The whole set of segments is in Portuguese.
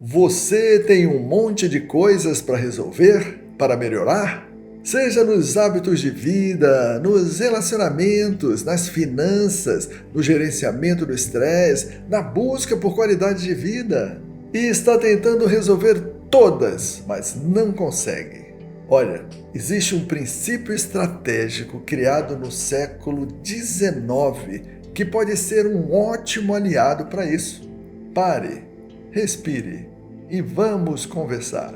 Você tem um monte de coisas para resolver, para melhorar? Seja nos hábitos de vida, nos relacionamentos, nas finanças, no gerenciamento do estresse, na busca por qualidade de vida. E está tentando resolver todas, mas não consegue. Olha, existe um princípio estratégico criado no século XIX que pode ser um ótimo aliado para isso. Pare, respire e vamos conversar.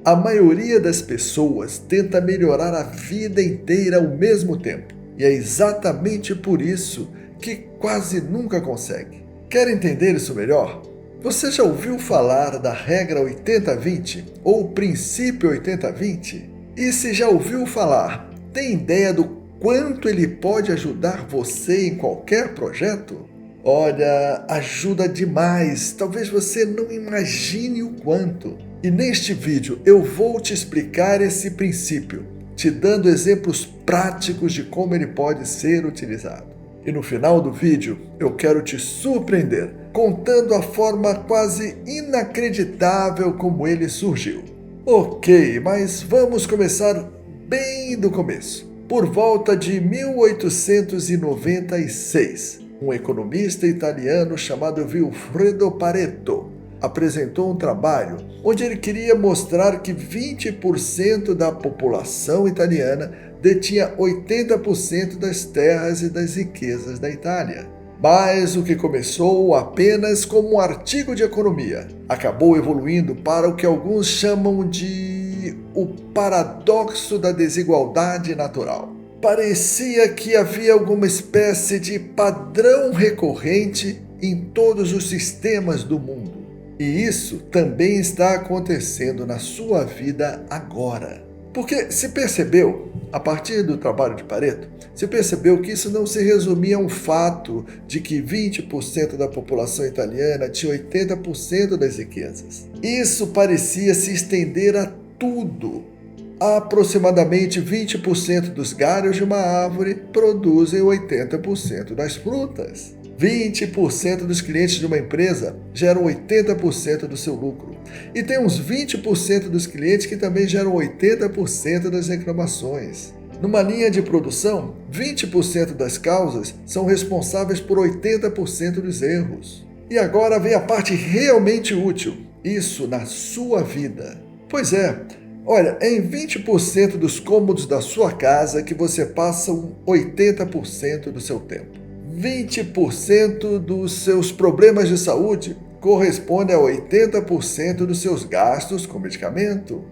A maioria das pessoas tenta melhorar a vida inteira ao mesmo tempo, e é exatamente por isso que quase nunca consegue. Quer entender isso melhor? Você já ouviu falar da regra 80-20 ou princípio 80-20? E se já ouviu falar, tem ideia do quanto ele pode ajudar você em qualquer projeto? Olha, ajuda demais, talvez você não imagine o quanto. E neste vídeo eu vou te explicar esse princípio, te dando exemplos práticos de como ele pode ser utilizado. E no final do vídeo eu quero te surpreender, contando a forma quase inacreditável como ele surgiu. Ok, mas vamos começar bem do começo. Por volta de 1896, um economista italiano chamado Vilfredo Pareto apresentou um trabalho onde ele queria mostrar que 20% da população italiana detinha 80% das terras e das riquezas da Itália. Mas o que começou apenas como um artigo de economia acabou evoluindo para o que alguns chamam de o paradoxo da desigualdade natural. Parecia que havia alguma espécie de padrão recorrente em todos os sistemas do mundo. E isso também está acontecendo na sua vida agora. Porque se percebeu, a partir do trabalho de Pareto, se percebeu que isso não se resumia a um fato de que 20% da população italiana tinha 80% das riquezas. Isso parecia se estender a tudo. Aproximadamente 20% dos galhos de uma árvore produzem 80% das frutas. 20% dos clientes de uma empresa geram 80% do seu lucro. E tem uns 20% dos clientes que também geram 80% das reclamações. Numa linha de produção, 20% das causas são responsáveis por 80% dos erros. E agora vem a parte realmente útil, isso na sua vida. Pois é, olha, é em 20% dos cômodos da sua casa que você passa 80% do seu tempo. 20% dos seus problemas de saúde corresponde a 80% dos seus gastos com medicamento.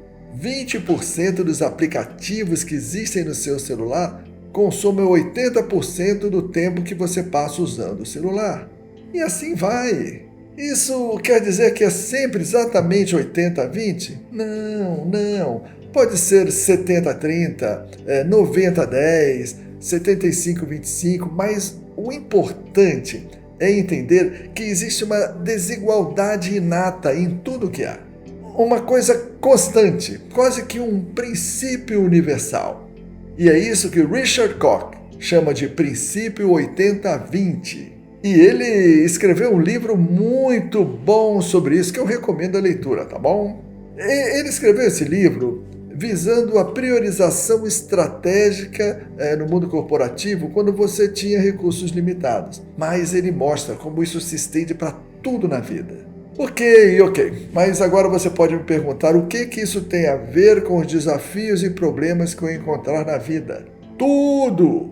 20% dos aplicativos que existem no seu celular consomem 80% do tempo que você passa usando o celular. E assim vai. Isso quer dizer que é sempre exatamente 80-20? Não. Pode ser 70-30, 90-10, 75-25, mas o importante é entender que existe uma desigualdade inata em tudo que há. Uma coisa constante, quase que um princípio universal. E é isso que Richard Koch chama de princípio 80-20. E ele escreveu um livro muito bom sobre isso, que eu recomendo a leitura, tá bom? Ele escreveu esse livro visando a priorização estratégica no mundo corporativo quando você tinha recursos limitados. Mas ele mostra como isso se estende para tudo na vida. Ok, mas agora você pode me perguntar o que isso tem a ver com os desafios e problemas que eu encontrar na vida? Tudo!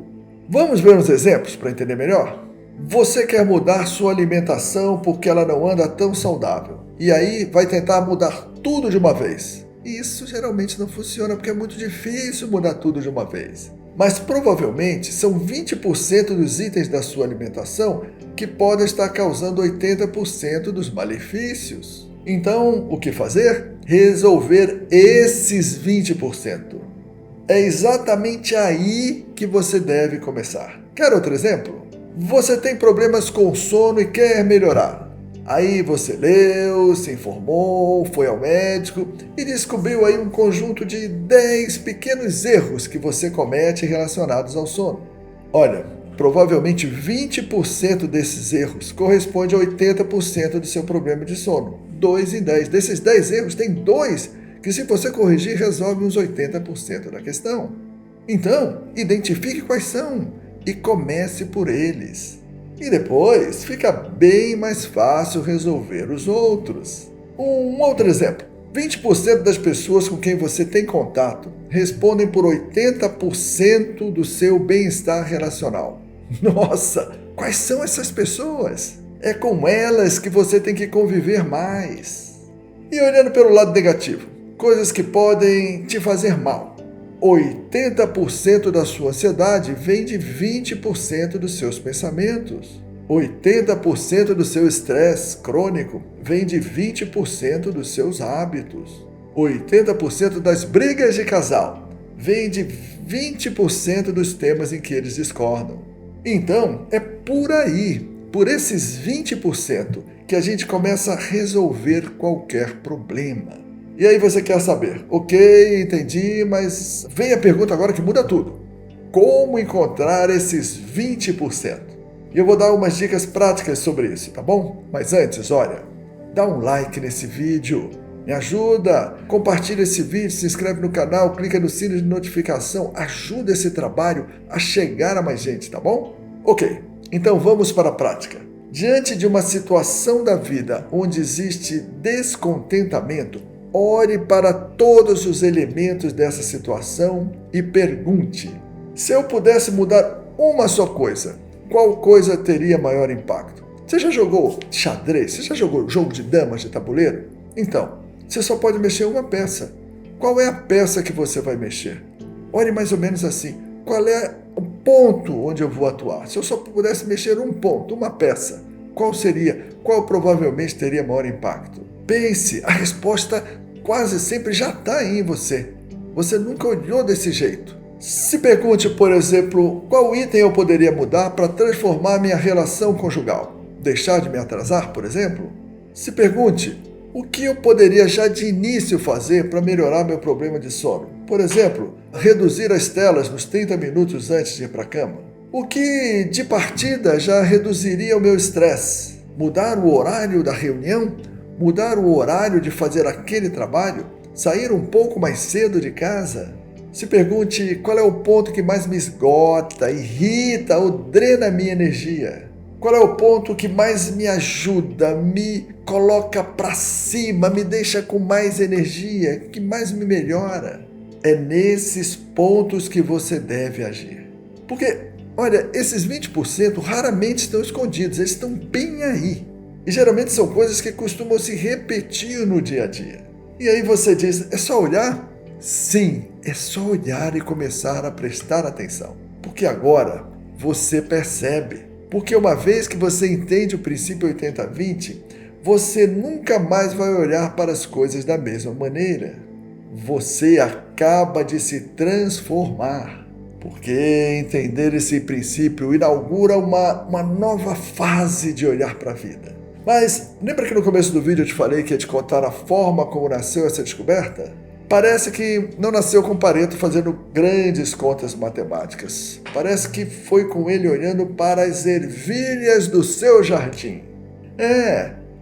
Vamos ver uns exemplos para entender melhor? Você quer mudar sua alimentação porque ela não anda tão saudável. E aí vai tentar mudar tudo de uma vez. E isso geralmente não funciona porque é muito difícil mudar tudo de uma vez. Mas provavelmente são 20% dos itens da sua alimentação que podem estar causando 80% dos malefícios. Então, o que fazer? Resolver esses 20%. É exatamente aí que você deve começar. Quer outro exemplo? Você tem problemas com sono e quer melhorar. Aí você leu, se informou, foi ao médico e descobriu aí um conjunto de 10 pequenos erros que você comete relacionados ao sono. Olha, provavelmente 20% desses erros corresponde a 80% do seu problema de sono. 2 em 10. Desses 10 erros, tem 2 que, se você corrigir, resolve uns 80% da questão. Então, identifique quais são e comece por eles. E depois fica bem mais fácil resolver os outros. Um outro exemplo. 20% das pessoas com quem você tem contato respondem por 80% do seu bem-estar relacional. Nossa, quais são essas pessoas? É com elas que você tem que conviver mais. E olhando pelo lado negativo, coisas que podem te fazer mal. 80% da sua ansiedade vem de 20% dos seus pensamentos. 80% do seu estresse crônico vem de 20% dos seus hábitos. 80% das brigas de casal vem de 20% dos temas em que eles discordam. Então, é por aí, por esses 20%, que a gente começa a resolver qualquer problema. E aí você quer saber, ok, entendi, mas vem a pergunta agora que muda tudo. Como encontrar esses 20%? E eu vou dar umas dicas práticas sobre isso, tá bom? Mas antes, olha, dá um like nesse vídeo, me ajuda, compartilha esse vídeo, se inscreve no canal, clica no sino de notificação, ajuda esse trabalho a chegar a mais gente, tá bom? Ok, então vamos para a prática. Diante de uma situação da vida onde existe descontentamento, ore para todos os elementos dessa situação e pergunte: se eu pudesse mudar uma só coisa, qual coisa teria maior impacto? Você já jogou xadrez? Você já jogou jogo de damas de tabuleiro? Então, você só pode mexer uma peça. Qual é a peça que você vai mexer? Olhe mais ou menos assim. Qual é o ponto onde eu vou atuar? Se eu só pudesse mexer um ponto, uma peça, qual seria? Qual provavelmente teria maior impacto? Pense, a resposta quase sempre já está aí em você. Você nunca olhou desse jeito. Se pergunte, por exemplo, qual item eu poderia mudar para transformar minha relação conjugal? Deixar de me atrasar, por exemplo? Se pergunte, o que eu poderia já de início fazer para melhorar meu problema de sono? Por exemplo, reduzir as telas nos 30 minutos antes de ir para a cama. O que, de partida, já reduziria o meu estresse? Mudar o horário da reunião? Mudar o horário de fazer aquele trabalho? Sair um pouco mais cedo de casa? Se pergunte qual é o ponto que mais me esgota, irrita ou drena a minha energia. Qual é o ponto que mais me ajuda, me coloca para cima, me deixa com mais energia, que mais me melhora. É nesses pontos que você deve agir. Porque, olha, esses 20% raramente estão escondidos, eles estão bem aí. E geralmente são coisas que costumam se repetir no dia a dia. E aí você diz, é só olhar? Sim, é só olhar e começar a prestar atenção. Porque agora você percebe. Porque uma vez que você entende o princípio 80-20, você nunca mais vai olhar para as coisas da mesma maneira. Você acaba de se transformar. Porque entender esse princípio inaugura uma nova fase de olhar para a vida. Mas lembra que no começo do vídeo eu te falei que ia te contar a forma como nasceu essa descoberta? Parece que não nasceu com Pareto fazendo grandes contas matemáticas. Parece que foi com ele olhando para as ervilhas do seu jardim.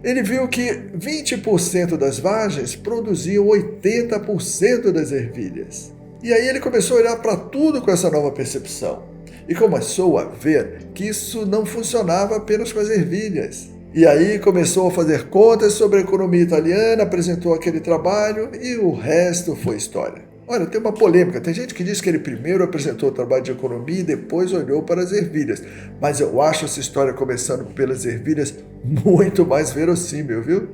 Ele viu que 20% das vagens produziam 80% das ervilhas. E aí ele começou a olhar para tudo com essa nova percepção. E começou a ver que isso não funcionava apenas com as ervilhas. E aí começou a fazer contas sobre a economia italiana, apresentou aquele trabalho e o resto foi história. Olha, tem uma polêmica. Tem gente que diz que ele primeiro apresentou o trabalho de economia e depois olhou para as ervilhas. Mas eu acho essa história começando pelas ervilhas muito mais verossímil, viu?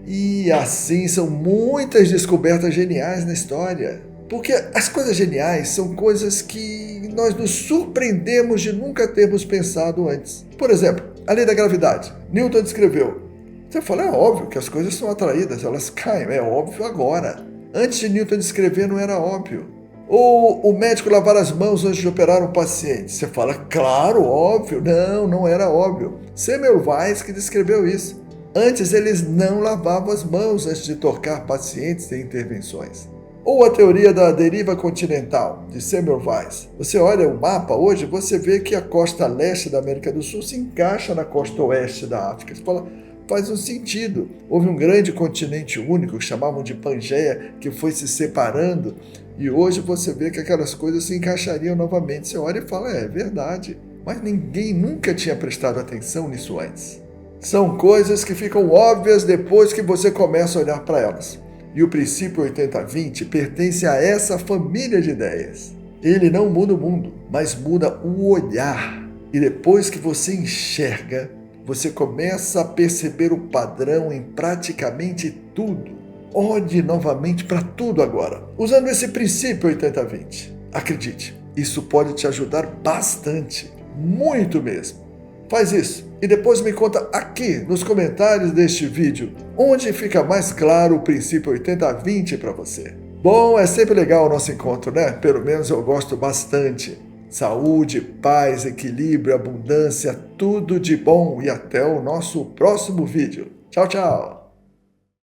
E assim são muitas descobertas geniais na história. Porque as coisas geniais são coisas que nós nos surpreendemos de nunca termos pensado antes. Por exemplo, a lei da gravidade. Newton descreveu. Você fala, é óbvio que as coisas são atraídas, elas caem, é óbvio agora. Antes de Newton descrever não era óbvio. Ou o médico lavar as mãos antes de operar um paciente. Você fala, claro, óbvio. Não era óbvio. Semmelweis que descreveu isso. Antes eles não lavavam as mãos antes de tocar pacientes em intervenções. Ou a teoria da deriva continental, de Semmelweis. Você olha o mapa hoje, você vê que a costa leste da América do Sul se encaixa na costa oeste da África. Você fala, faz um sentido. Houve um grande continente único, que chamavam de Pangeia, que foi se separando, e hoje você vê que aquelas coisas se encaixariam novamente. Você olha e fala, é verdade. Mas ninguém nunca tinha prestado atenção nisso antes. São coisas que ficam óbvias depois que você começa a olhar para elas. E o princípio 80-20 pertence a essa família de ideias. Ele não muda o mundo, mas muda o olhar. E depois que você enxerga, você começa a perceber o padrão em praticamente tudo. Olhe novamente para tudo agora, usando esse princípio 80-20. Acredite, isso pode te ajudar bastante, muito mesmo. Faz isso e depois me conta aqui nos comentários deste vídeo onde fica mais claro o princípio 80-20 para você. Bom, é sempre legal o nosso encontro, né? Pelo menos eu gosto bastante. Saúde, paz, equilíbrio, abundância, tudo de bom e até o nosso próximo vídeo. Tchau, tchau!